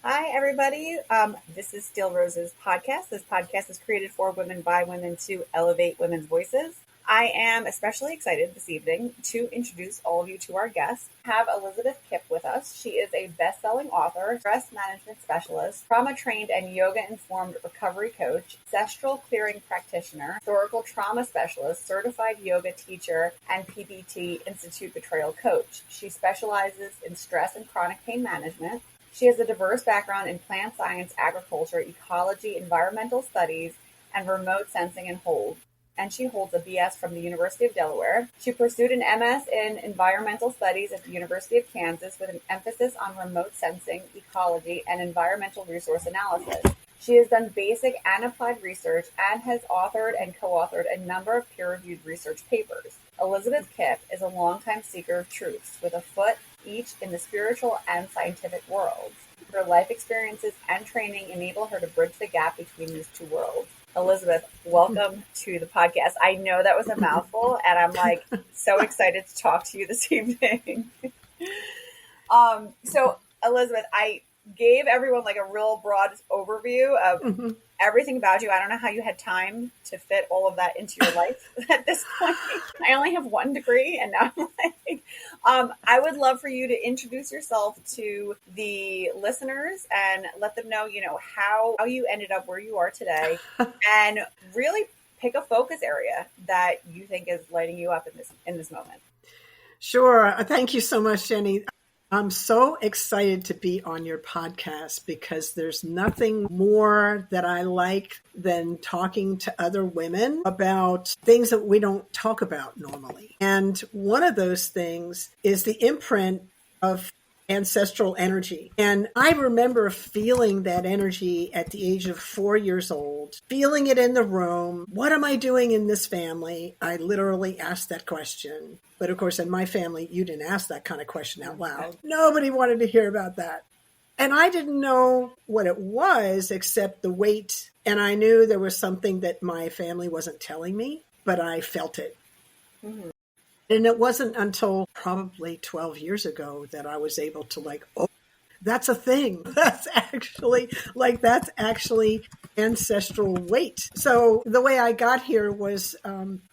Hi, everybody. This is Steel Rose's podcast. This podcast is created for women by women to elevate women's voices. I am especially excited this evening to introduce all of you to our guest. We have Elizabeth Kipp with us. She is a best-selling author, stress management specialist, trauma-trained and yoga-informed recovery coach, ancestral clearing practitioner, historical trauma specialist, certified yoga teacher, and PBT Institute betrayal coach. She specializes in stress and chronic pain management. She has a diverse background in plant science, agriculture, ecology, environmental studies, and remote sensing and hold. And she holds a BS from the University of Delaware. She pursued an MS in environmental studies at the University of Kansas with an emphasis on remote sensing, ecology, and environmental resource analysis. She has done basic and applied research and has authored and co-authored a number of peer-reviewed research papers. Elizabeth Kipp is a longtime seeker of truths with a foot each in the spiritual and scientific worlds. Her life experiences and training enable her to bridge the gap between these two worlds. Elizabeth, welcome to the podcast. I know that was a mouthful, and I'm so excited to talk to you this evening. So Elizabeth, I gave everyone a real broad overview of everything about you. I don't know how you had time to fit all of that into your life at this point. I only have 1 degree, and now I'm I would love for you to introduce yourself to the listeners and let them know, how you ended up where you are today, and really pick a focus area that you think is lighting you up in this moment. Sure. Thank you so much, Jenny. I'm so excited to be on your podcast because there's nothing more that I like than talking to other women about things that we don't talk about normally. And one of those things is the imprint of ancestral energy. And I remember feeling that energy at the age of 4 years old, feeling it in the room. What am I doing in this family? I literally asked that question. But of course, in my family, you didn't ask that kind of question out loud. Nobody wanted to hear about that. And I didn't know what it was except the weight. And I knew there was something that my family wasn't telling me, but I felt it. Mm-hmm. And it wasn't until probably 12 years ago that I was able to that's a thing. That's actually ancestral weight. So the way I got here was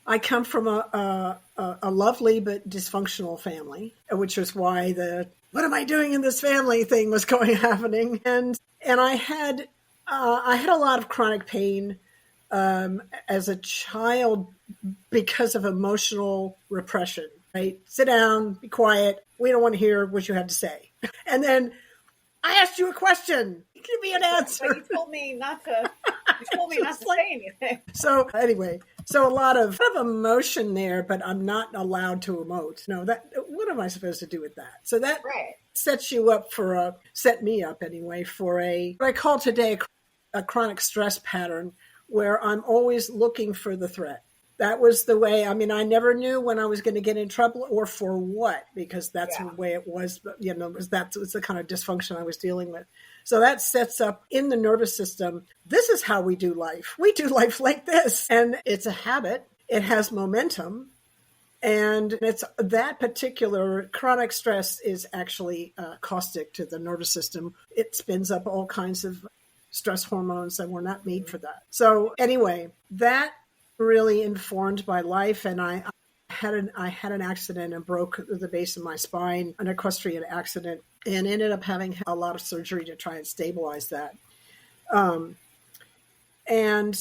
I come from a lovely but dysfunctional family, which was why the "what am I doing in this family" thing was happening. And I had a lot of chronic pain as a child because of emotional repression, right? Sit down, be quiet. We don't want to hear what you have to say. And then I asked you a question. Give me an answer. But you told me not to. You told me not to say anything. So anyway, a lot of emotion there, but I'm not allowed to emote. No, what am I supposed to do with that? So that sets you up set me up anyway for what I call today a chronic stress pattern, where I'm always looking for the threat. That was the way. I mean, I never knew when I was going to get in trouble or for what, because that's the way it was. But it was the kind of dysfunction I was dealing with. So that sets up in the nervous system. This is how we do life. We do life like this, and it's a habit. It has momentum, and it's that particular chronic stress is actually caustic to the nervous system. It spins up all kinds of stress hormones, and we're not made for that. So anyway, that really informed my life, and I had an accident and broke the base of my spine, an equestrian accident, and ended up having a lot of surgery to try and stabilize that. And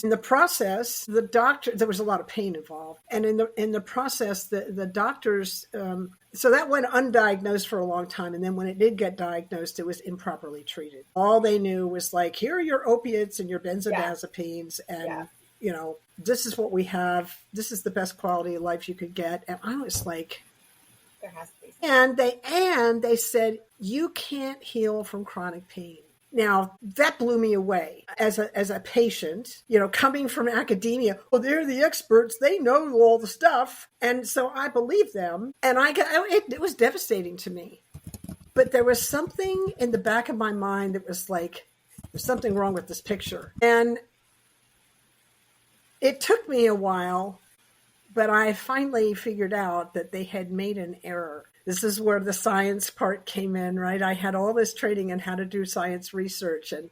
in the process, there was a lot of pain involved, and in the process, the doctors. So that went undiagnosed for a long time, and then when it did get diagnosed, it was improperly treated. All they knew was here are your opiates and your benzodiazepines, and this is what we have. This is the best quality of life you could get. And I was like, there has to be. And they said, you can't heal from chronic pain. Now, that blew me away as a patient, coming from academia. Well, they're the experts. They know all the stuff. And so I believed them. And it was devastating to me. But there was something in the back of my mind that was there's something wrong with this picture. And it took me a while, but I finally figured out that they had made an error. This is where the science part came in, right? I had all this training in how to do science research and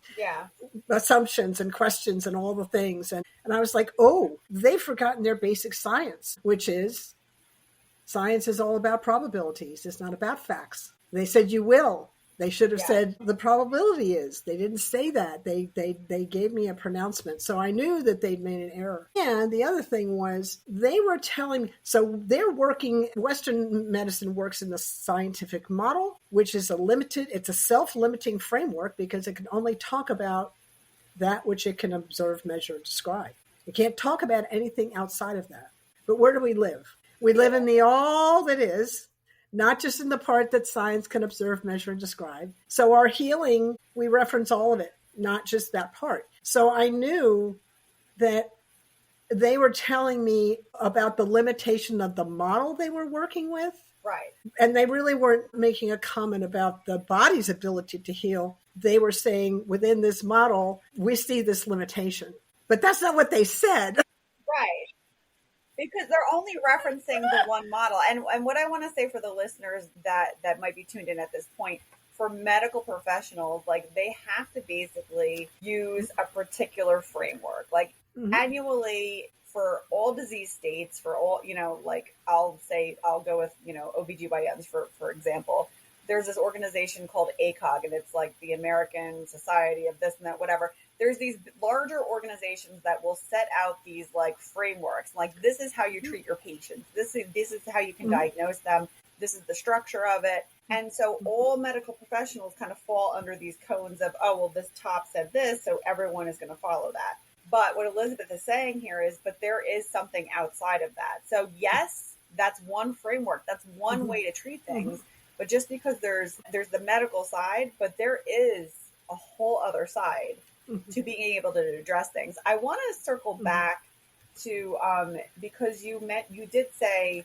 assumptions and questions and all the things. And I was like, oh, they've forgotten their basic science, which is science is all about probabilities. It's not about facts. They said you will. They should have said the probability is. They didn't say that. They gave me a pronouncement. So I knew that they'd made an error. And the other thing was they were telling me, so they're working, Western medicine works in the scientific model, which is it's a self-limiting framework because it can only talk about that which it can observe, measure, describe. It can't talk about anything outside of that. But where do we live? We live in the all that is, not just in the part that science can observe, measure, and describe. So our healing, we reference all of it, not just that part. So I knew that they were telling me about the limitation of the model they were working with. Right. And they really weren't making a comment about the body's ability to heal. They were saying within this model, we see this limitation. But that's not what they said. Right. Because they're only referencing the one model. And what I want to say for the listeners that might be tuned in at this point, for medical professionals, like they have to basically use a particular framework. Like annually for all disease states, for all, like I'll go with, OBGYNs for example. There's this organization called ACOG, and it's like the American Society of this and that, whatever. There's these larger organizations that will set out these like frameworks. Like this is how you treat your patients. This is how you can diagnose them. This is the structure of it. And so all medical professionals kind of fall under these cones of, oh, well, this top said this, so everyone is going to follow that. But what Elizabeth is saying here is, but there is something outside of that. So yes, that's one framework. That's one way to treat things. But just because there's the medical side, but there is a whole other side to being able to address things. I want to circle back to because you did say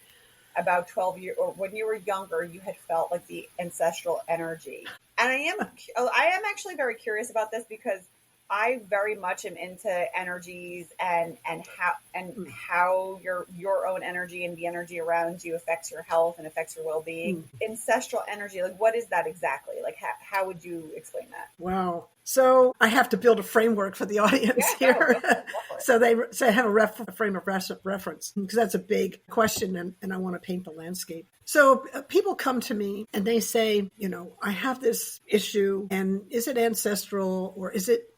about 12 years, or when you were younger, you had felt like the ancestral energy. And I am actually very curious about this because I very much am into energies and how your own energy and the energy around you affects your health and affects your well-being. Ancestral energy, like what is that exactly? Like how would you explain that? Wow. So I have to build a framework for the audience here. So they have a frame of reference because that's a big question and I want to paint the landscape. So people come to me and they say, I have this issue and is it ancestral or is it,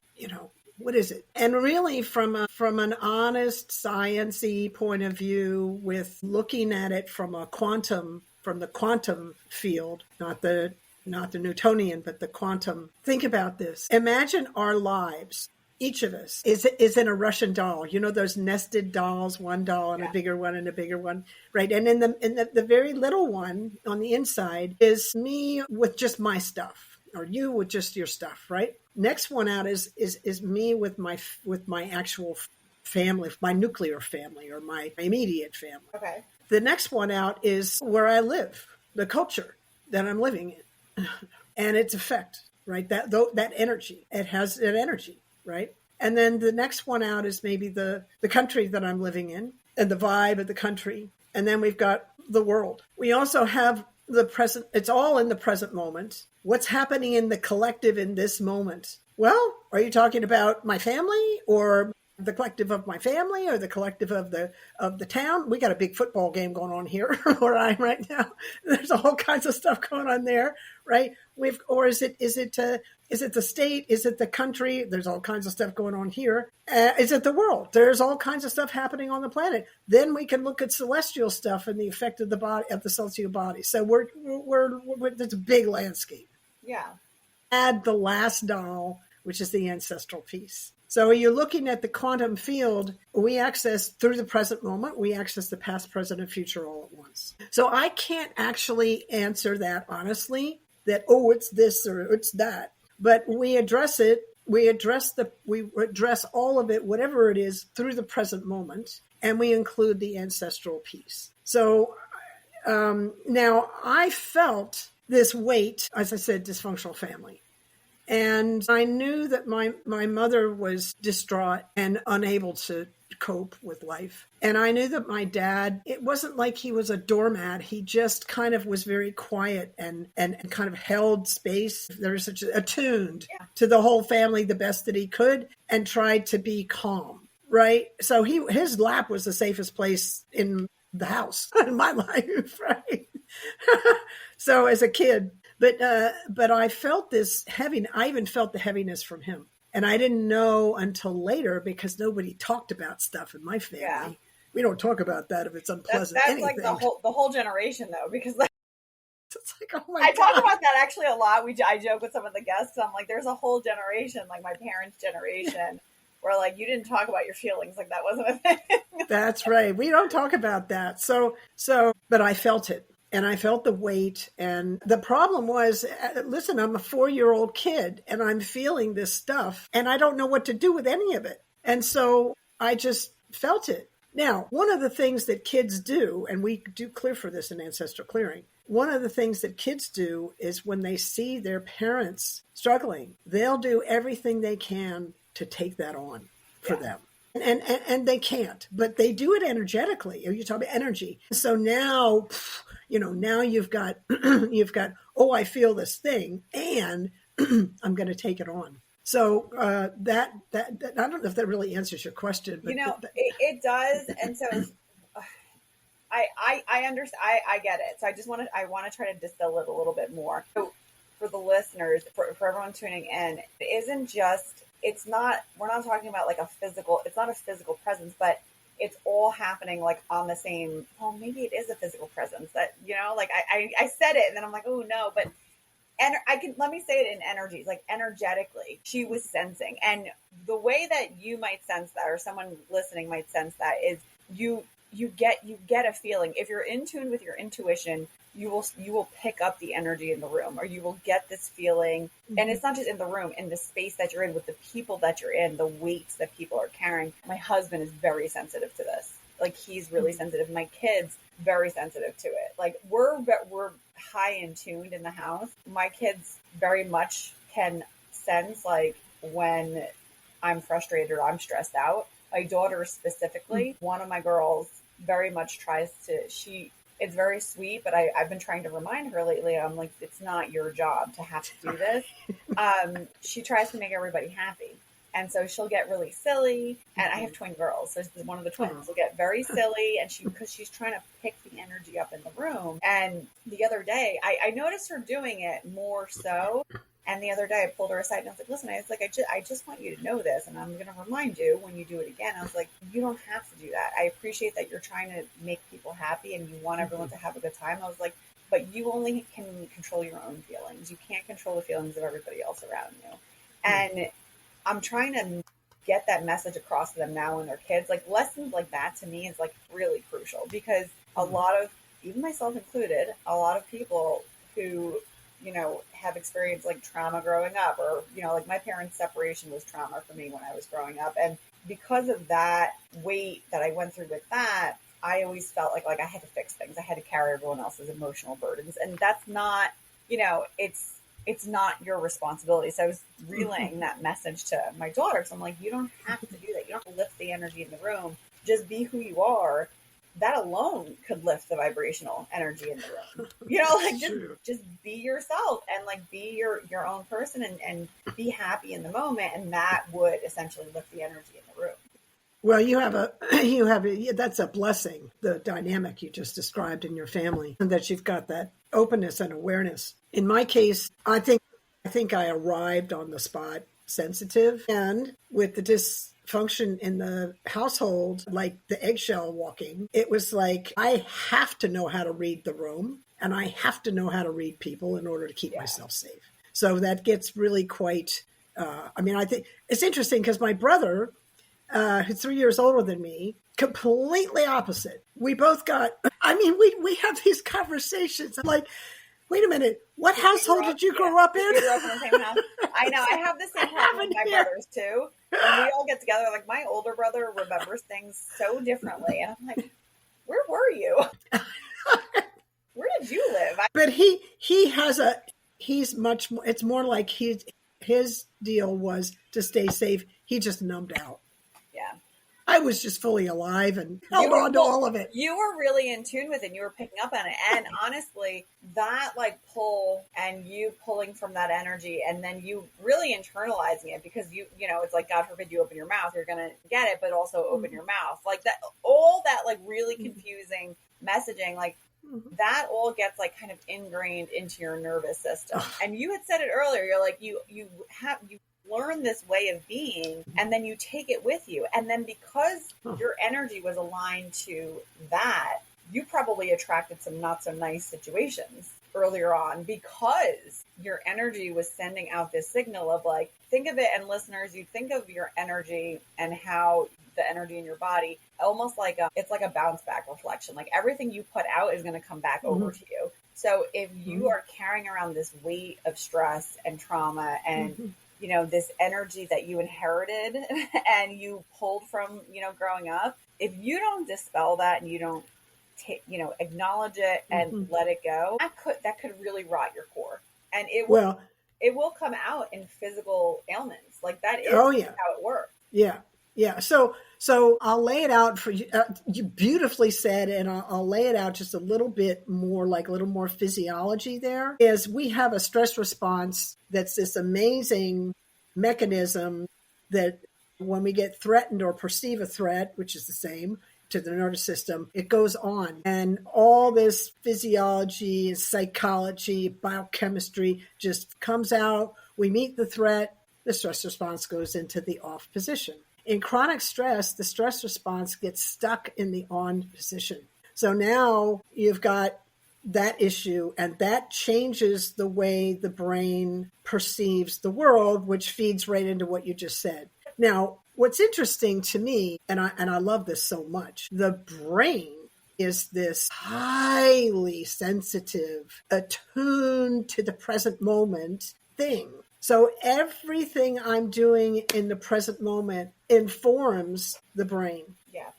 what is it? And really from an honest science-y point of view with looking at it from the quantum field, not the Newtonian, but the quantum. Think about this. Imagine our lives. Each of us is in a Russian doll. Those nested dolls, one doll and a bigger one and a bigger one, right? And in the very little one on the inside is me with just my stuff, or you with just your stuff, right? Next one out is me with my actual family, my nuclear family or my immediate family. Okay. The next one out is where I live, the culture that I'm living in, and its effect, right? That energy, it has an energy, right? And then the next one out is maybe the country that I'm living in and the vibe of the country. And then we've got the world. We also have the present. It's all in the present moment. What's happening in the collective in this moment? Well, are you talking about my family or the collective of my family or the collective of the town? We got a big football game going on here where I am right now. There's all kinds of stuff going on there, right? Or is it the state? Is it the country? There's all kinds of stuff going on here. Is it the world? There's all kinds of stuff happening on the planet. Then we can look at celestial stuff and the effect of the body of the celestial body. So we're it's a big landscape. Yeah. Add the last doll, which is the ancestral piece. So you're looking at the quantum field. We access through the present moment. We access the past, present, and future all at once. So I can't actually answer that honestly. That it's this or it's that. But we address it. We address all of it, whatever it is, through the present moment, and we include the ancestral piece. So now I felt this weight, as I said, dysfunctional family. And I knew that my mother was distraught and unable to cope with life. And I knew that my dad, it wasn't like he was a doormat. He just kind of was very quiet and kind of held space. There was such attuned to the whole family the best that he could and tried to be calm, right? So his lap was the safest place in the house in my life, right? So as a kid, but I felt this heavy. I even felt the heaviness from him, and I didn't know until later because nobody talked about stuff in my family. Yeah. We don't talk about that if it's unpleasant. That's like the whole generation, though, because it's like, oh my I God. talk about that actually a lot. I joke with some of the guests. I'm like, there's a whole generation, like my parents' generation, where like you didn't talk about your feelings, like that wasn't a thing. That's right. We don't talk about that. So, but I felt it. And I felt the weight. And the problem was, listen, I'm a 4-year-old kid and I'm feeling this stuff and I don't know what to do with any of it. And so I just felt it. Now, one of the things that kids do, and we do clear for this in Ancestral Clearing, one of the things that kids do is when they see their parents struggling, they'll do everything they can to take that on for them. And they can't, but they do it energetically. You talk about energy. So now, now you've got, oh, I feel this thing and I'm going to take it on. So that I don't know if that really answers your question, but it does. And so I understand. I get it. So I want to try to distill it a little bit more. So for the listeners, for everyone tuning in, it isn't just, we're not talking about like it's not a physical presence, but it's all happening like on the same, well, maybe it is a physical presence that, like I said it and then I'm like, oh no, but let me say it in energies, like energetically, she was sensing. And the way that you might sense that, or someone listening might sense that, is you get a feeling. If you're in tune with your intuition, you will pick up the energy in the room, or you will get this feeling. Mm-hmm. And it's not just in the room, in the space that you're in, with the people that you're in, the weights that people are carrying. My husband is very sensitive to this. Like, he's really sensitive. My kids, very sensitive to it. Like, we're high in tuned in the house. My kids very much can sense like when I'm frustrated or I'm stressed out. My daughter specifically, one of my girls very much tries to, it's very sweet, but I've been trying to remind her lately. I'm like, it's not your job to have to do this. She tries to make everybody happy. And so she'll get really silly. And I have twin girls. So one of the twins will get very silly. And because she's trying to pick the energy up in the room. And the other day, I noticed her doing it more so. And the other day I pulled her aside and I was like, listen, I just want you to know this. And I'm going to remind you when you do it again. I was like, you don't have to do that. I appreciate that you're trying to make people happy and you want everyone to have a good time. I was like, but you only can control your own feelings. You can't control the feelings of everybody else around you. And I'm trying to get that message across to them now when they're kids. Like, lessons like that to me is like really crucial, because a lot of, even myself included, a lot of people who, have experienced like trauma growing up, or, like my parents' separation was trauma for me when I was growing up. And because of that weight that I went through with that, I always felt like I had to fix things. I had to carry everyone else's emotional burdens. And that's not, it's not your responsibility. So I was relaying that message to my daughter. So I'm like, you don't have to do that. You don't have to lift the energy in the room. Just be who you are. That alone could lift the vibrational energy in the room. Just be yourself and like be your own person and be happy in the moment. And that would essentially lift the energy in the room. Well, that's a blessing, the dynamic you just described in your family, and that you've got that openness and awareness. In my case, I think I arrived on the spot sensitive, and with the dysfunction in the household, like the eggshell walking, it was like, I have to know how to read the room and I have to know how to read people in order to keep myself safe. So that gets really quite, I think it's interesting because my brother, who's 3 years older than me, completely opposite. We both got, we have these conversations. I'm like, wait a minute, what household did you grow up in? We grew up in the same house. I know, I have the same problem with my brothers too. When we all get together, like my older brother remembers things so differently. And I'm like, where were you? Where did you live? But he's much more, it's more like his deal was to stay safe. He just numbed out. Yeah. I was just fully alive and held on to all of it. You were really in tune with it. And you were picking up on it. And honestly, that like pull and you pulling from that energy and then you really internalizing it because you know, it's like, God forbid you open your mouth, you're going to get it, but also open your mouth. Like that, all that like really confusing messaging, like that all gets like kind of ingrained into your nervous system. And you had said it earlier. You're like, you learn this way of being and then you take it with you. And then because your energy was aligned to that, you probably attracted some not so nice situations earlier on because your energy was sending out this signal of like, think of it, and listeners, you think of your energy and how the energy in your body almost like it's like a bounce back reflection. Like everything you put out is going to come back over to you. So if you are carrying around this weight of stress and trauma and you know, this energy that you inherited and you pulled from, you know, growing up, if you don't dispel that and you don't acknowledge it and let it go, that could really rot your core. And it will come out in physical ailments. Like that is how it works. Yeah. Yeah. So I'll lay it out for you. You beautifully said, and I'll lay it out just a little bit more, like a little more physiology there, is we have a stress response that's this amazing mechanism that when we get threatened or perceive a threat, which is the same to the nervous system, it goes on. And all this physiology, psychology, biochemistry just comes out. We meet the threat. The stress response goes into the off position. In chronic stress, the stress response gets stuck in the on position. So now you've got that issue, and that changes the way the brain perceives the world, which feeds right into what you just said. Now, what's interesting to me, and I love this so much, the brain is this highly sensitive, attuned to the present moment thing. So everything I'm doing in the present moment informs the brain. Yeah.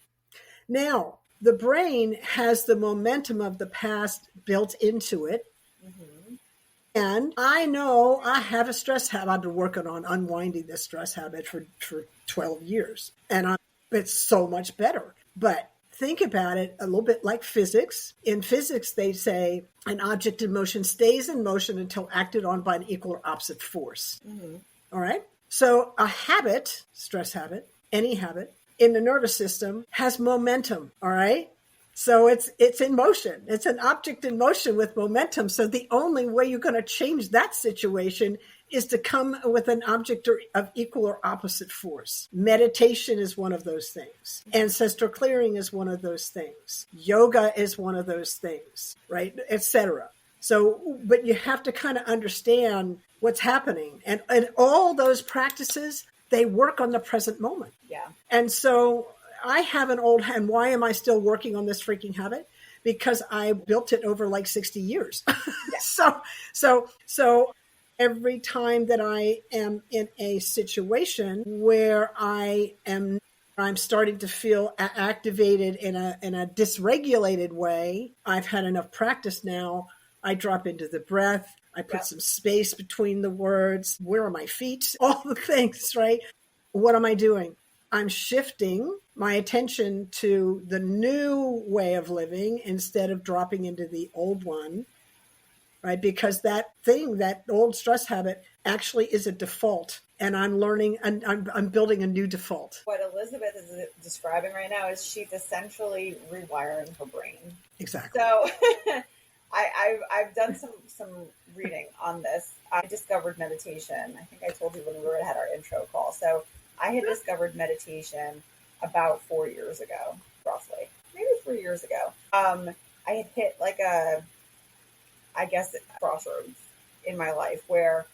Now, the brain has the momentum of the past built into it. And I know I have a stress habit. I've been working on unwinding this stress habit for 12 years. And it's so much better. But think about it a little bit like physics. In physics, they say an object in motion stays in motion until acted on by an equal or opposite force. All right? So a habit, stress habit, any habit, in the nervous system has momentum. All right? So it's in motion. It's an object in motion with momentum. So the only way you're going to change that situation is to come with an object of equal or opposite force. Meditation is one of those things. Ancestral clearing is one of those things. Yoga is one of those things, right? Etc. So, but you have to kind of understand what's happening. And all those practices, they work on the present moment. Yeah. And so I have an old, and why am I still working on this freaking habit? Because I built it over like 60 years. So every time that I am in a situation where I'm starting to feel activated in a dysregulated way, I've had enough practice now. I drop into the breath. I put some space between the words. Where are my feet? All the things, right? What am I doing? I'm shifting my attention to the new way of living instead of dropping into the old one, right? Because that old stress habit actually is a default. And I'm learning, and I'm building a new default. What Elizabeth is describing right now is she's essentially rewiring her brain. Exactly. So I've done some reading on this. I discovered meditation. I think I told you when we had our intro call. So I had discovered meditation about 4 years ago, roughly, maybe 3 years ago. I had hit like a crossroads in my life where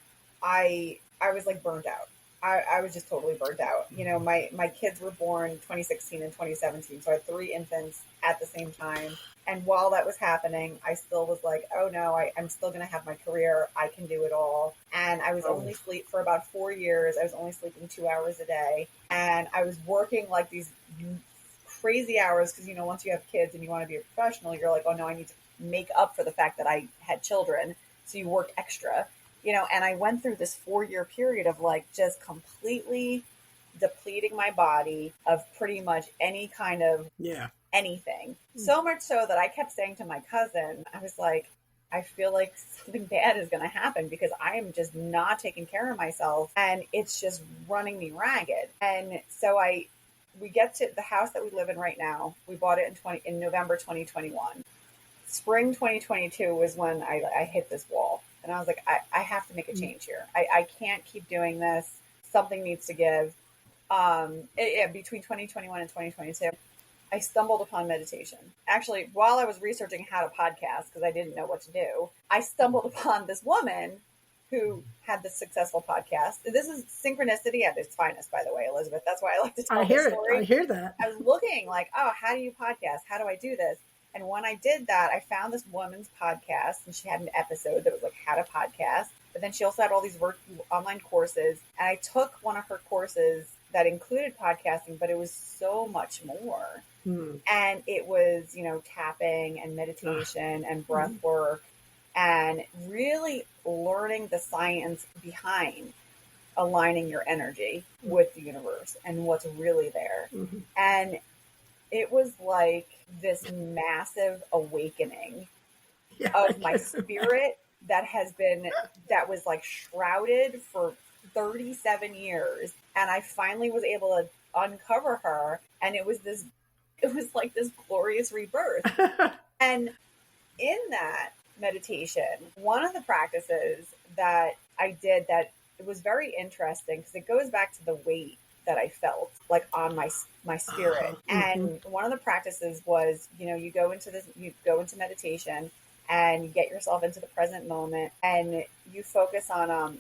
I was like burnt out. I was just totally burnt out. You know, my kids were born 2016 and 2017. So I had 3 infants at the same time. And while that was happening, I still was like, oh no, I'm still going to have my career. I can do it all. And I was only sleep for about 4 years. I was only sleeping 2 hours a day. And I was working like these crazy hours because, you know, once you have kids and you want to be a professional, you're like, oh no, I need to make up for the fact that I had children. So you work extra. and I went through this 4-year period of like just completely depleting my body of pretty much any kind of anything. So much so that I kept saying to my cousin, I was like, I feel like something bad is going to happen because I am just not taking care of myself and it's just running me ragged. And so we get to the house that we live in right now. We bought it in November 2021. Spring 2022 was when I hit this wall. And I was like, I have to make a change here. I can't keep doing this. Something needs to give. Between 2021 and 2022, I stumbled upon meditation. Actually, while I was researching how to podcast, because I didn't know what to do, I stumbled upon this woman who had this successful podcast. This is synchronicity at its finest, by the way, Elizabeth. That's why I like to tell this story. I hear that. I was looking like, oh, how do you podcast? How do I do this? And when I did that, I found this woman's podcast, and she had an episode that was like how to podcast. But then she also had all these online courses. And I took one of her courses that included podcasting, but it was so much more. And it was, tapping and meditation and breath work and really learning the science behind aligning your energy with the universe and what's really there. And it was like this massive awakening of my spirit that was like shrouded for 37 years. And I finally was able to uncover her. And it was like this glorious rebirth. And in that meditation, one of the practices that I did that it was very interesting because it goes back to the weight that I felt like on my spirit. And one of the practices was, you go into meditation and you get yourself into the present moment and you focus on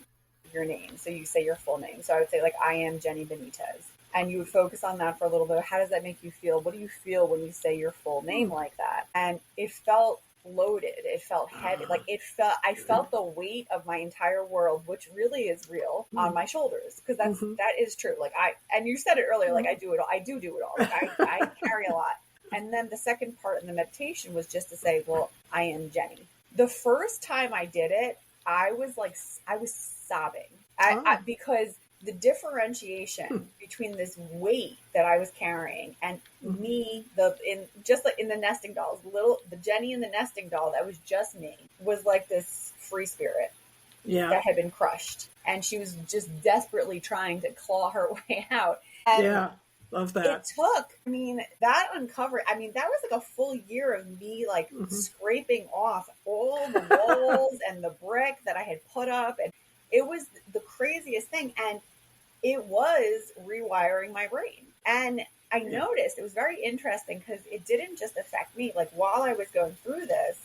your name. So you say your full name. So I would say like, I am Jenny Benitez. And you would focus on that for a little bit. How does that make you feel? What do you feel when you say your full name like that? And it felt loaded. It felt heavy. Like I felt the weight of my entire world, which really is real, on my shoulders. Because that is true. Like and you said it earlier, like I do it all. I do it all. Like I carry a lot. And then the second part in the meditation was just to say, well, I am Jenny. The first time I did it, I was sobbing. Because the differentiation between this weight that I was carrying and me, just like in the nesting dolls, the Jenny in the nesting doll that was just me, was like this free spirit that had been crushed, and she was just desperately trying to claw her way out. And love that. It took, that uncovered, that was like a full year of me like scraping off all the walls and the brick that I had put up, and it was the craziest thing. And it was rewiring my brain. And I noticed it was very interesting because it didn't just affect me. Like while I was going through this,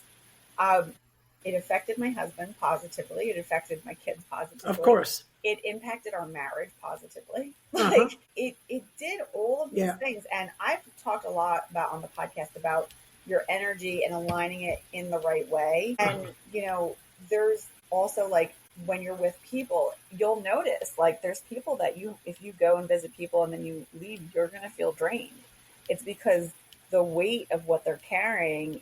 it affected my husband positively. It affected my kids positively. Of course. It impacted our marriage positively. Like it did all of these things. And I've talked a lot on the podcast about your energy and aligning it in the right way. And, there's also like, when you're with people, you'll notice like there's people that if you go and visit people and then you leave, you're going to feel drained. It's because the weight of what they're carrying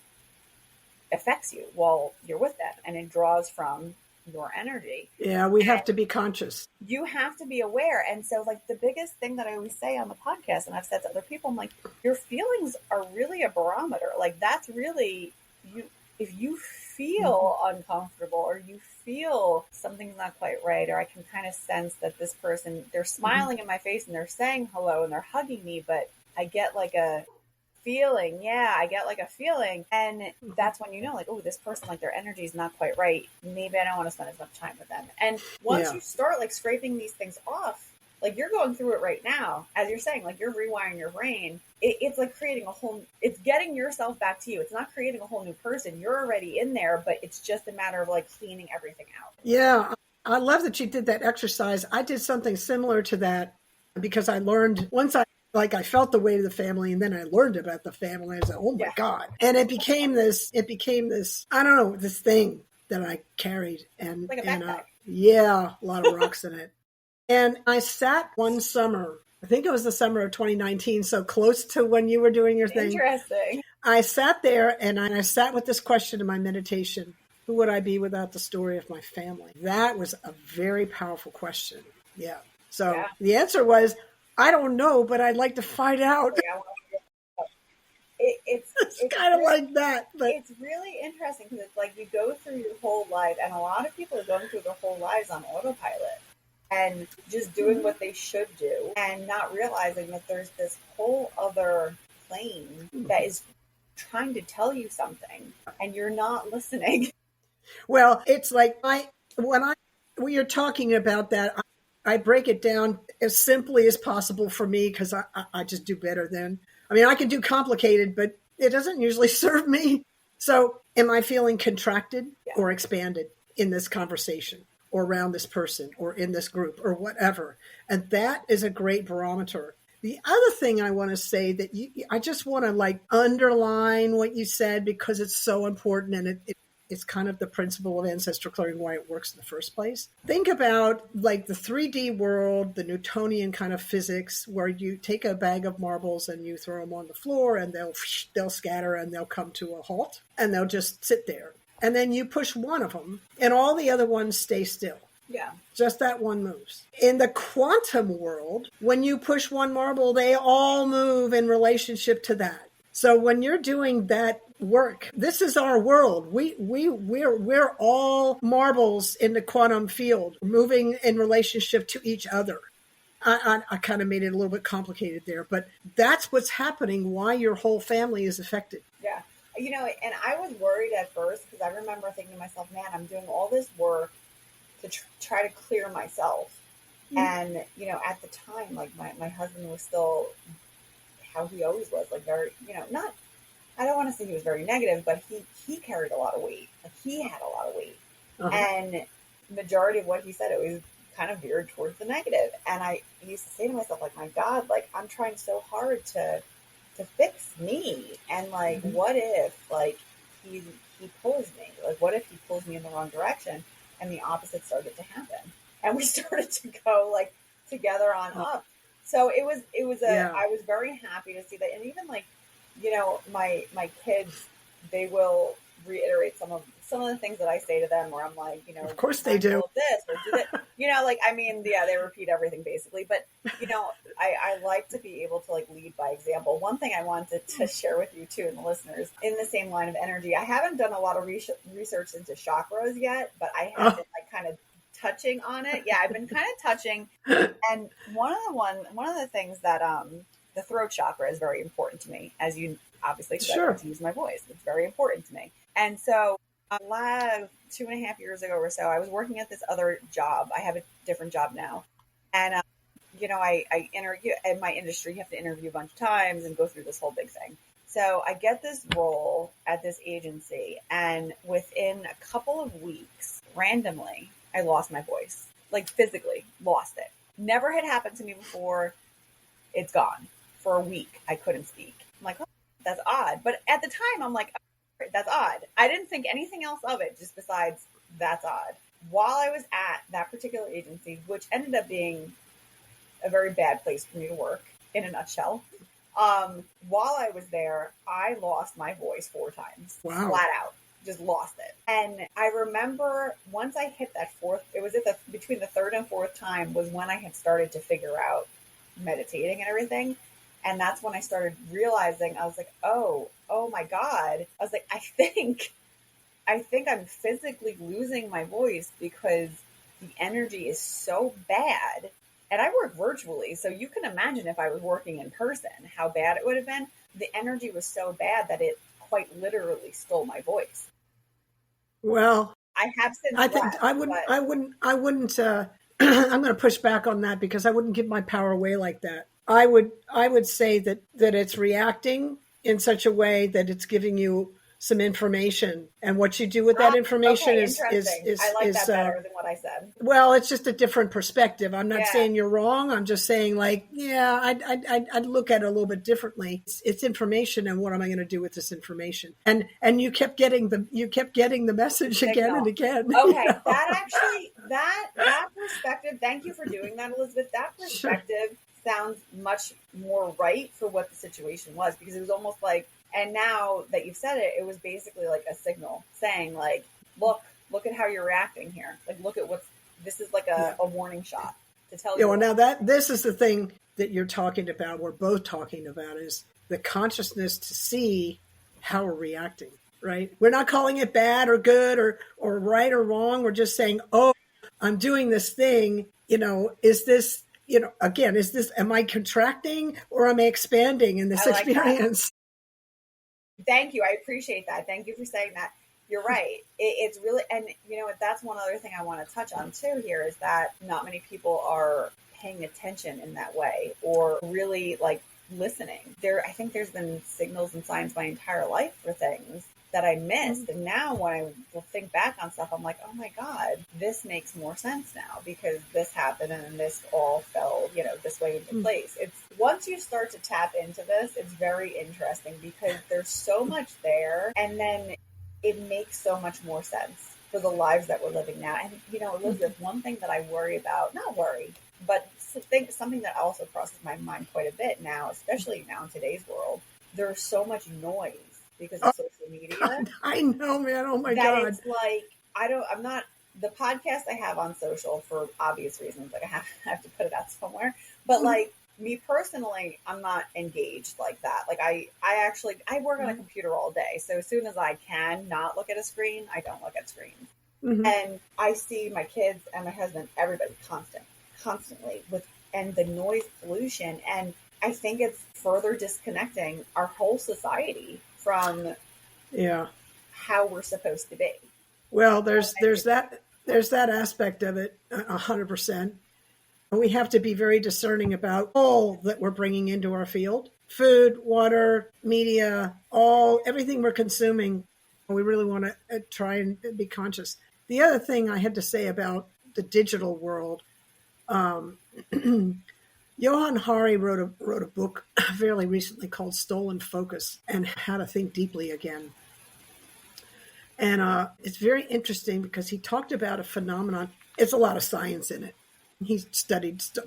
affects you while you're with them, and it draws from your energy. Yeah, we have to be conscious. You have to be aware. And so like the biggest thing that I always say on the podcast, and I've said to other people, I'm like, your feelings are really a barometer. Like that's really you. If you feel uncomfortable or you feel something's not quite right, or I can kind of sense that this person, they're smiling in my face and they're saying hello and they're hugging me, but I get like a feeling. And that's when like, oh, this person, like their energy is not quite right. Maybe I don't want to spend as much time with them. And once you start like scraping these things off, like you're going through it right now, as you're saying, like you're rewiring your brain. It's like creating it's getting yourself back to you. It's not creating a whole new person. You're already in there, but it's just a matter of like cleaning everything out. Yeah. I love that you did that exercise. I did something similar to that because I learned once I felt the weight of the family, and then I learned about the family. I was like, oh my God. And it became this, I don't know, this thing that I carried. And like a backpack. A lot of rocks in it. And I sat one summer, I think it was the summer of 2019, so close to when you were doing your thing. Interesting. I sat there and I sat with this question in my meditation. Who would I be without the story of my family? That was a very powerful question. Yeah. So the answer was, I don't know, but I'd like to find out. It's kind of like that. But it's really interesting because it's like you go through your whole life, and a lot of people are going through their whole lives on autopilot and just doing what they should do and not realizing that there's this whole other plane that is trying to tell you something and you're not listening. Well, it's like when you're talking about that, I break it down as simply as possible for me because I just do better than. I mean, I can do complicated, but it doesn't usually serve me. So am I feeling contracted or expanded in this conversation or around this person or in this group or whatever? And that is a great barometer. The other thing I want to say that I just want to like underline what you said because it's so important and it's kind of the principle of ancestral clearing, why it works in the first place. Think about like the 3D world, the Newtonian kind of physics, where you take a bag of marbles and you throw them on the floor and they'll scatter and they'll come to a halt and they'll just sit there. And then you push one of them and all the other ones stay still. Yeah. Just that one moves. In the quantum world, when you push one marble, they all move in relationship to that. So when you're doing that work, this is our world. We're all marbles in the quantum field, moving in relationship to each other. I kind of made it a little bit complicated there, but that's what's happening, why your whole family is affected. Yeah. You know, and I was worried at first because I remember thinking to myself, man, I'm doing all this work to try to clear myself. Mm-hmm. And, you know, at the time, like my husband was still how he always was, like very, you know, not, I don't want to say he was very negative, but he carried a lot of weight. Like he had a lot of weight. Uh-huh. And majority of what he said, it was kind of veered towards the negative. And I used to say to myself, like, my God, like I'm trying so hard to fix me. And like, mm-hmm. What if like he pulls me? Like, what if he pulls me in the wrong direction? And the opposite started to happen. And we started to go like together on up. So it was I was very happy to see that. And even like, you know, my kids, they will reiterate some of the things that I say to them where I'm like, you know, of course they do this or do that. You know, like, I mean, yeah, they repeat everything basically, but you know, I like to be able to like lead by example. One thing I wanted to share with you too and the listeners in the same line of energy, I haven't done a lot of research into chakras yet, but I have been like kind of touching on it. Yeah, I've been kind of touching. And one of the things that the throat chakra is very important to me, as you obviously said, sure. To use my voice. It's very important to me. And so 2.5 years ago or so, I was working at this other job. I have a different job now. And, you know, I interview in my industry, you have to interview a bunch of times and go through this whole big thing. So I get this role at this agency, and within a couple of weeks, randomly, I lost my voice, like physically lost it. Never had happened to me before. It's gone. For a week, I couldn't speak. I'm like, oh, that's odd. But at the time, I'm like, oh, that's odd. I didn't think anything else of it, just besides that's odd. While I was at that particular agency, which ended up being a very bad place for me to work, in a nutshell, while I was there, I lost my voice 4 times. Wow. Flat out. Just lost it. And I remember once I hit that fourth, it was between the third and fourth time was when I had started to figure out meditating and everything. And that's when I started realizing, I was like, oh my God. I was like, I think I'm physically losing my voice because the energy is so bad. And I work virtually, so you can imagine if I was working in person, how bad it would have been. The energy was so bad that it quite literally stole my voice. Well, I have since I think left, I wouldn't I'm going to push back on that because I wouldn't give my power away like that. I would say that it's reacting in such a way that it's giving you some information, and what you do with that information is I like that better than what I said. Well, it's just a different perspective. I'm not saying you're wrong. I'm just saying, like, yeah, I'd look at it a little bit differently. It's information, and what am I going to do with this information? And you kept getting the message again and again. Okay, you know? that perspective. Thank you for doing that, Elizabeth. That perspective sounds much more right for what the situation was, because it was almost like. And now that you've said it, it was basically like a signal saying like, look at how you're reacting here. Like, look at this is like a warning shot to tell you. Yeah, well, now this is the thing that you're talking about, we're both talking about, is the consciousness to see how we're reacting, right? We're not calling it bad or good or right or wrong. We're just saying, oh, I'm doing this thing, is this, again, am I contracting or am I expanding in this experience? Thank you. I appreciate that. Thank you for saying that. You're right. It's really, and that's one other thing I want to touch on too here is that not many people are paying attention in that way or really like listening. I think there's been signals and signs my entire life for things that I missed. And now when I will think back on stuff, I'm like, oh my God, this makes more sense now because this happened and then this all fell, this way into place. It's once you start to tap into this, it's very interesting because there's so much there. And then it makes so much more sense for the lives that we're living now. And, Elizabeth, one thing that I worry about, not worry, but something that also crosses my mind quite a bit now, especially now in today's world, there's so much noise because of social media. God, I know, man. Oh my God. It's like, the podcast I have on social for obvious reasons, like I have to put it out somewhere, but like me personally, I'm not engaged like that. Like I work on a computer all day. So as soon as I can not look at a screen, I don't look at screens. And I see my kids and my husband, everybody constantly and the noise pollution. And I think it's further disconnecting our whole society from how we're supposed to be. Well, there's that aspect of it 100%. We have to be very discerning about all that we're bringing into our field. Food, water, media, everything we're consuming. We really want to try and be conscious. The other thing I had to say about the digital world, Johan Hari wrote a book fairly recently called Stolen Focus and How to Think Deeply Again. And it's very interesting because he talked about a phenomenon. It's a lot of science in it. He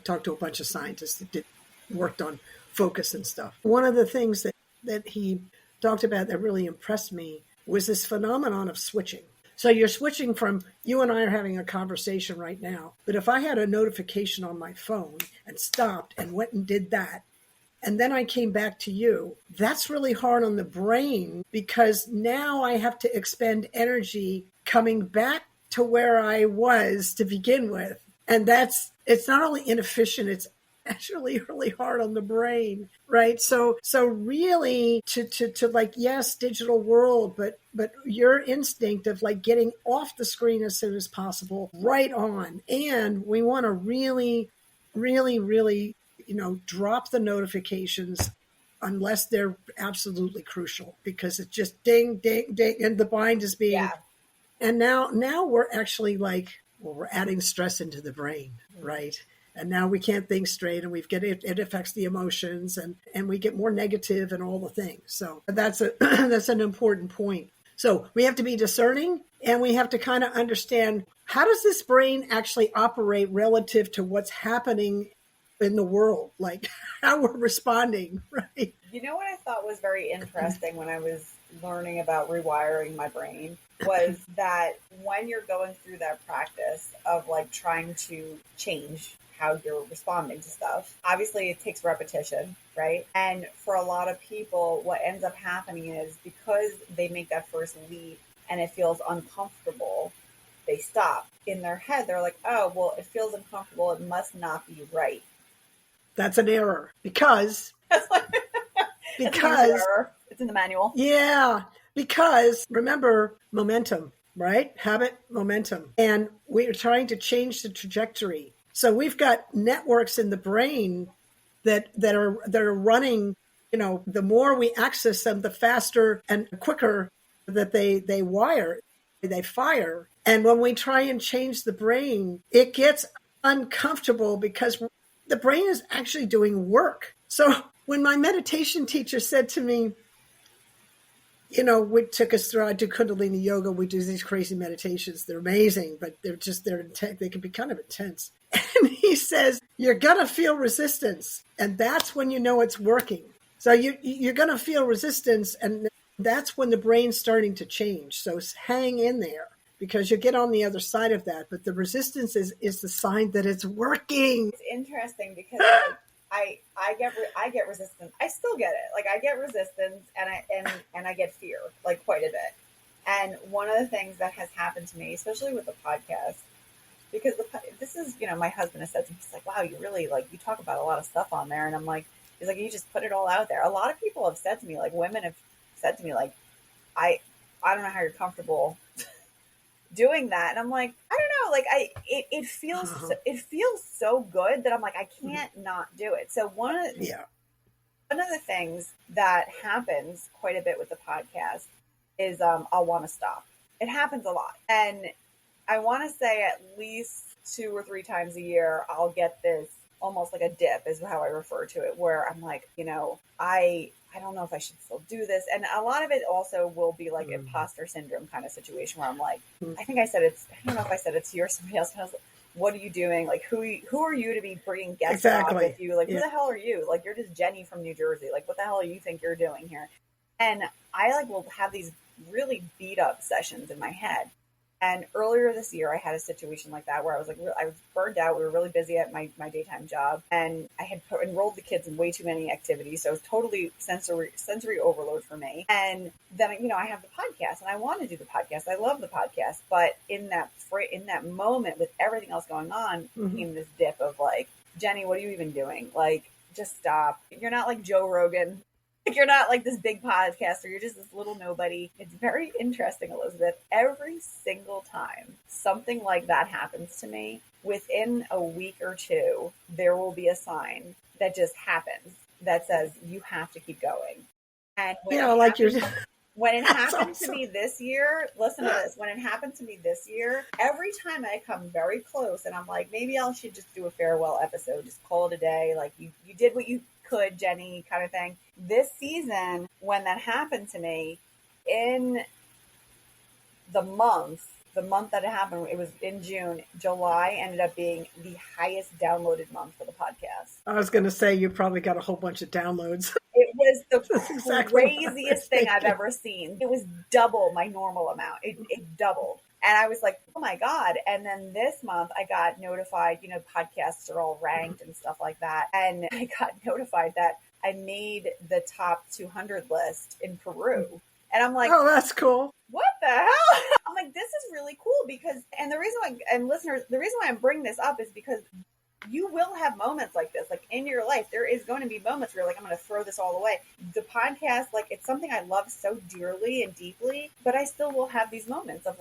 talked to a bunch of scientists that worked on focus and stuff. One of the things that he talked about that really impressed me was this phenomenon of switching. So you're switching from, you and I are having a conversation right now, but if I had a notification on my phone and stopped and went and did that, and then I came back to you, that's really hard on the brain because now I have to expend energy coming back to where I was to begin with. And it's not only inefficient, it's actually really hard on the brain, right? So really to like, yes, digital world, but your instinct of like getting off the screen as soon as possible, right on. And we want to really, really, really, drop the notifications unless they're absolutely crucial because it's just ding, ding, ding, and the mind is being, and now we're actually like, we're adding stress into the brain, right? And now we can't think straight and it affects the emotions and we get more negative and all the things. So that's an important point. So we have to be discerning and we have to kind of understand how does this brain actually operate relative to what's happening in the world, like how we're responding, right? You know what I thought was very interesting when I was learning about rewiring my brain was that when you're going through that practice of like trying to change how you're responding to stuff, obviously it takes repetition, right? And for a lot of people, what ends up happening is because they make that first leap and it feels uncomfortable, they stop. In their head, they're like, oh, well, it feels uncomfortable. It must not be right. That's an error because it's in the manual. Yeah, because remember momentum, right? Habit, momentum. And we're trying to change the trajectory. So we've got networks in the brain that are running, the more we access them, the faster and quicker that they fire. And when we try and change the brain, it gets uncomfortable because the brain is actually doing work. So when my meditation teacher said to me, we took us through, I do Kundalini yoga. We do these crazy meditations. They're amazing, but they're intense. They can be kind of intense. And he says, you're going to feel resistance. And that's when you know it's working. So you're going to feel resistance. And that's when the brain's starting to change. So hang in there. because you get on the other side of that. But the resistance is the sign that it's working. It's interesting because I get resistance. I still get it. Like I get resistance and I get fear, like quite a bit. And one of the things that has happened to me, especially with the podcast, because this is, my husband has said to me, he's like, wow, you really you talk about a lot of stuff on there. And I'm like, he's like, you just put it all out there. A lot of people have said to me, like women have said to me, like, I don't know how you're comfortable doing that. And I'm like, I don't know. Like it feels so good that I'm like, I can't not do it. So one of the things that happens quite a bit with the podcast is I'll want to stop. It happens a lot. And I want to say at least 2 or 3 times a year, I'll get this almost like a dip is how I refer to it, where I'm like, I don't know if I should still do this. And a lot of it also will be like imposter syndrome kind of situation where I'm like, I think I said I don't know if I said it to you or somebody else. And I was like, what are you doing? Like, who are you to be bringing guests on with you? Like, who the hell are you? Like, you're just Jenny from New Jersey. Like, what the hell do you think you're doing here? And I will have these really beat up sessions in my head. And earlier this year, I had a situation like that where I was I was burned out. We were really busy at my daytime job, and I had enrolled the kids in way too many activities. So it was totally sensory overload for me. And then, I have the podcast, and I want to do the podcast. I love the podcast, but in that moment with everything else going on, came this dip of like, Jenny, what are you even doing? Like, just stop. You're not like Joe Rogan. You're not like this big podcaster. You're just this little nobody. It's very interesting, Elizabeth. Every single time something like that happens to me, within a week or two, there will be a sign that just happens that says you have to keep going. And when it happened to me this year, listen to this. When it happened to me this year, every time I come very close and I'm like, maybe I should just do a farewell episode, just call it a day. Like you did what you could, Jenny, kind of thing. This season, when that happened to me, in the month that it happened, it was in June. July ended up being the highest downloaded month for the podcast. I was going to say, you probably got a whole bunch of downloads. It was the craziest thing I've ever seen. It was double my normal amount. It doubled. And I was like, oh my God. And then this month I got notified, podcasts are all ranked and stuff like that. And I got notified that I made the top 200 list in Peru. And I'm like, oh, that's cool. What the hell? I'm like, this is really cool because, and the reason why I'm bringing this up is because you will have moments like this, like in your life, there is going to be moments where you're like, I'm going to throw this all away. The podcast, it's something I love so dearly and deeply, but I still will have these moments of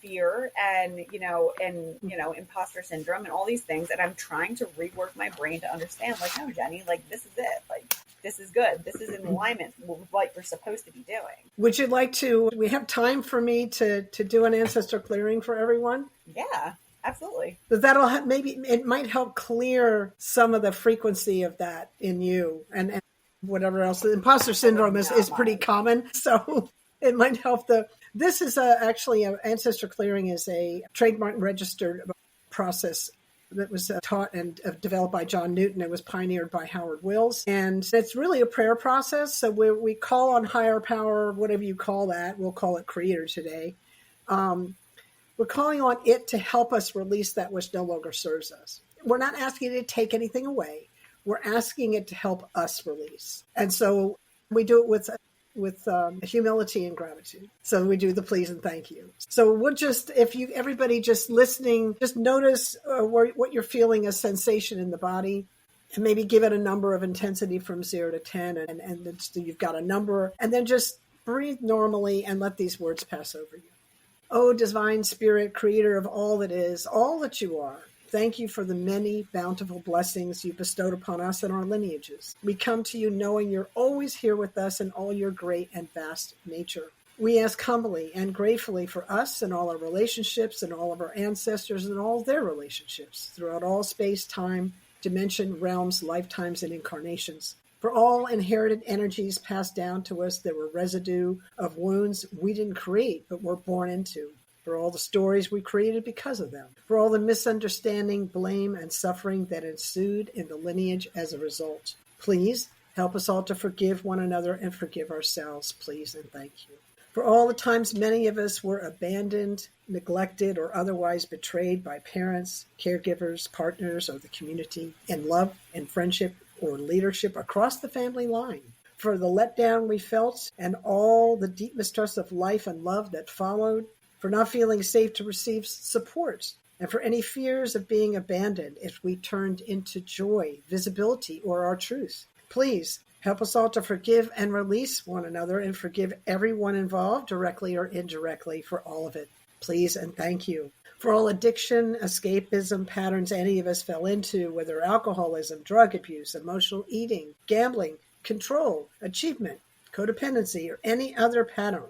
fear and imposter syndrome and all these things. And I'm trying to rework my brain to understand, no, Jenny, this is it. This is good. This is in alignment with what you're supposed to be doing. Would you like to, we have time for me to do an ancestor clearing for everyone? Yeah. Absolutely. But that'll maybe it might help clear some of the frequency of that in you and whatever else. The imposter syndrome is pretty common, so it might help. This is actually ancestor clearing is a trademark registered process that was taught and developed by John Newton. It was pioneered by Howard Wills, and it's really a prayer process. So we call on higher power, whatever you call that. We'll call it Creator today. We're calling on it to help us release that which no longer serves us. We're not asking it to take anything away. We're asking it to help us release. And so we do it with humility and gratitude. So we do the please and thank you. So we'll just, everybody just listening, just notice what you're feeling as sensation in the body, and maybe give it a number of intensity from 0 to 10. And you've got a number, and then just breathe normally and let these words pass over you. Oh, divine spirit, creator of all that is, all that you are, thank you for the many bountiful blessings you bestowed upon us and our lineages. We come to you knowing you're always here with us in all your great and vast nature. We ask humbly and gratefully for us and all our relationships and all of our ancestors and all their relationships throughout all space, time, dimension, realms, lifetimes, and incarnations. For all inherited energies passed down to us that were residue of wounds we didn't create but were born into. For all the stories we created because of them. For all the misunderstanding, blame, and suffering that ensued in the lineage as a result. Please help us all to forgive one another and forgive ourselves, please, and thank you. For all the times many of us were abandoned, neglected, or otherwise betrayed by parents, caregivers, partners, or the community, in love and friendship or leadership across the family line. For the letdown we felt and all the deep mistrust of life and love that followed, for not feeling safe to receive support, and for any fears of being abandoned if we turned into joy, visibility, or our truth. Please help us all to forgive and release one another and forgive everyone involved, directly or indirectly, for all of it. Please and thank you. For all addiction, escapism patterns any of us fell into, whether alcoholism, drug abuse, emotional eating, gambling, control, achievement, codependency, or any other pattern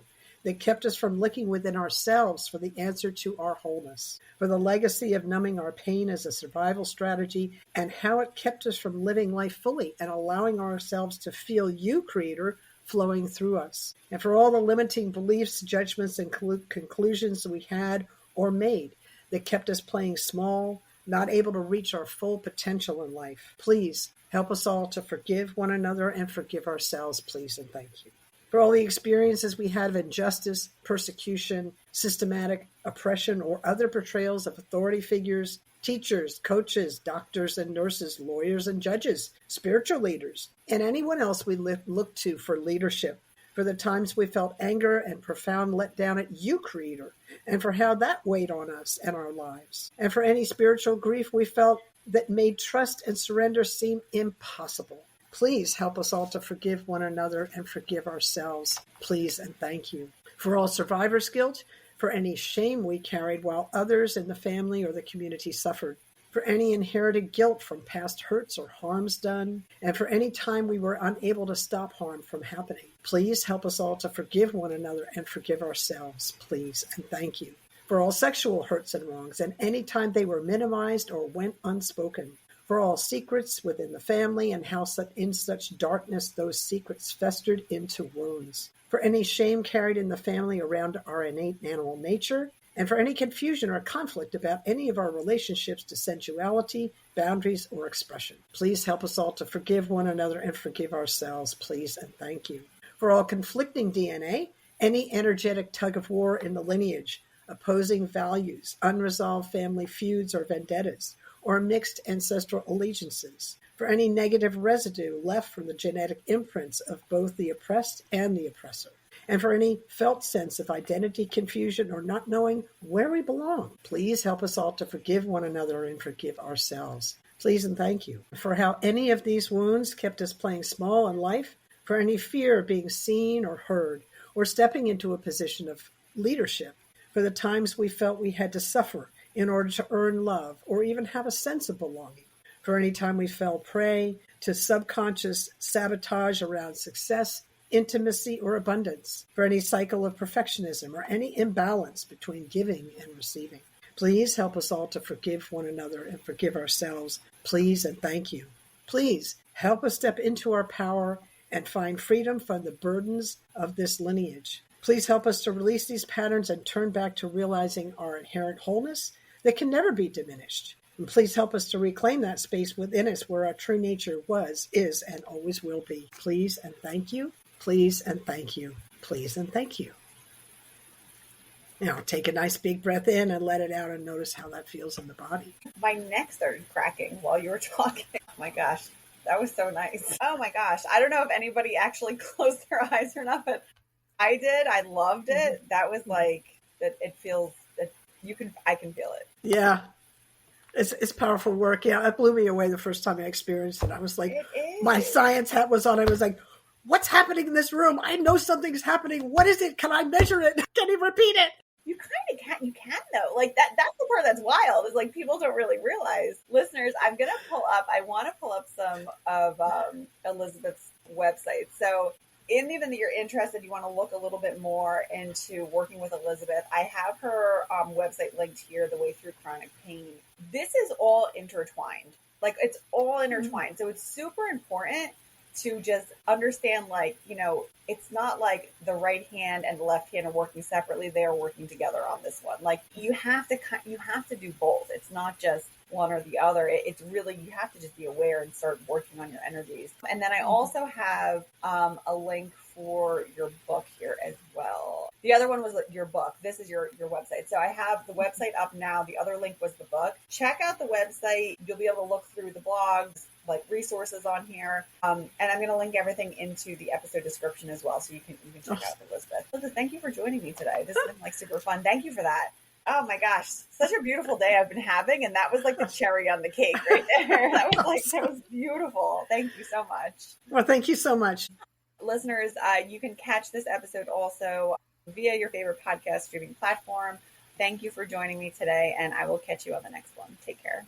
that kept us from looking within ourselves for the answer to our wholeness, for the legacy of numbing our pain as a survival strategy, and how it kept us from living life fully and allowing ourselves to feel you, Creator, flowing through us, and for all the limiting beliefs, judgments, and conclusions we had or made that kept us playing small, not able to reach our full potential in life. Please help us all to forgive one another and forgive ourselves, please, and thank you. For all the experiences we had of injustice, persecution, systematic oppression, or other portrayals of authority figures, teachers, coaches, doctors and nurses, lawyers and judges, spiritual leaders, and anyone else we look to for leadership, for the times we felt anger and profound letdown at you, Creator, and for how that weighed on us and our lives, and for any spiritual grief we felt that made trust and surrender seem impossible. Please help us all to forgive one another and forgive ourselves, please and thank you. For all survivor's guilt, for any shame we carried while others in the family or the community suffered, for any inherited guilt from past hurts or harms done, and for any time we were unable to stop harm from happening. Please help us all to forgive one another and forgive ourselves, please and thank you. For all sexual hurts and wrongs, and any time they were minimized or went unspoken, for all secrets within the family and how in such darkness those secrets festered into wounds, for any shame carried in the family around our innate animal nature, and for any confusion or conflict about any of our relationships to sensuality, boundaries, or expression. Please help us all to forgive one another and forgive ourselves, please and thank you. For all conflicting DNA, any energetic tug of war in the lineage, opposing values, unresolved family feuds or vendettas, or mixed ancestral allegiances, for any negative residue left from the genetic imprints of both the oppressed and the oppressor, and for any felt sense of identity confusion or not knowing where we belong. Please help us all to forgive one another and forgive ourselves. Please and thank you. For how any of these wounds kept us playing small in life, for any fear of being seen or heard, or stepping into a position of leadership, for the times we felt we had to suffer in order to earn love or even have a sense of belonging, for any time we fell prey to subconscious sabotage around success, intimacy, or abundance, for any cycle of perfectionism or any imbalance between giving and receiving. Please help us all to forgive one another and forgive ourselves, please and thank you. Please help us step into our power and find freedom from the burdens of this lineage. Please help us to release these patterns and turn back to realizing our inherent wholeness that can never be diminished. And please help us to reclaim that space within us where our true nature was, is, and always will be. Please and thank you. Please and thank you. Please and thank you. Now take a nice big breath in and let it out and notice how that feels in the body. My neck started cracking while you were talking. Oh my gosh, that was so nice. Oh my gosh. I don't know if anybody actually closed their eyes or not, but I did. I loved it. That was like, that it feels that I can feel it. Yeah. It's powerful work. Yeah, it blew me away the first time I experienced it. I was like, my science hat was on. I was like, what's happening in this room? I know something's happening. What is it? Can I measure it? Can you repeat it? You kind of can. You can though. Like that's the part that's wild. Is like people don't really realize. Listeners, I want to pull up some of Elizabeth's website. So in the event that you're interested, you want to look a little bit more into working with Elizabeth, I have her website linked here, The Way Through Chronic Pain. This is all intertwined. Like it's all intertwined. So it's super important to just understand, like, you know, it's not like the right hand and the left hand are working separately. They are working together on this one. Like you have to do both. It's not just one or the other. It's really, you have to just be aware and start working on your energies. And then I also have a link for your book here as well. The other one was your book. This is your website. So I have the website up now. The other link was the book. Check out the website. You'll be able to look through the blogs, like resources on here. And I'm going to link everything into the episode description as well. So you can check out Elizabeth. Elizabeth, thank you for joining me today. This has been like super fun. Thank you for that. Oh my gosh, such a beautiful day I've been having. And that was like the cherry on the cake right there. That was beautiful. Thank you so much. Well, thank you so much. Listeners, you can catch this episode also via your favorite podcast streaming platform. Thank you for joining me today, and I will catch you on the next one. Take care.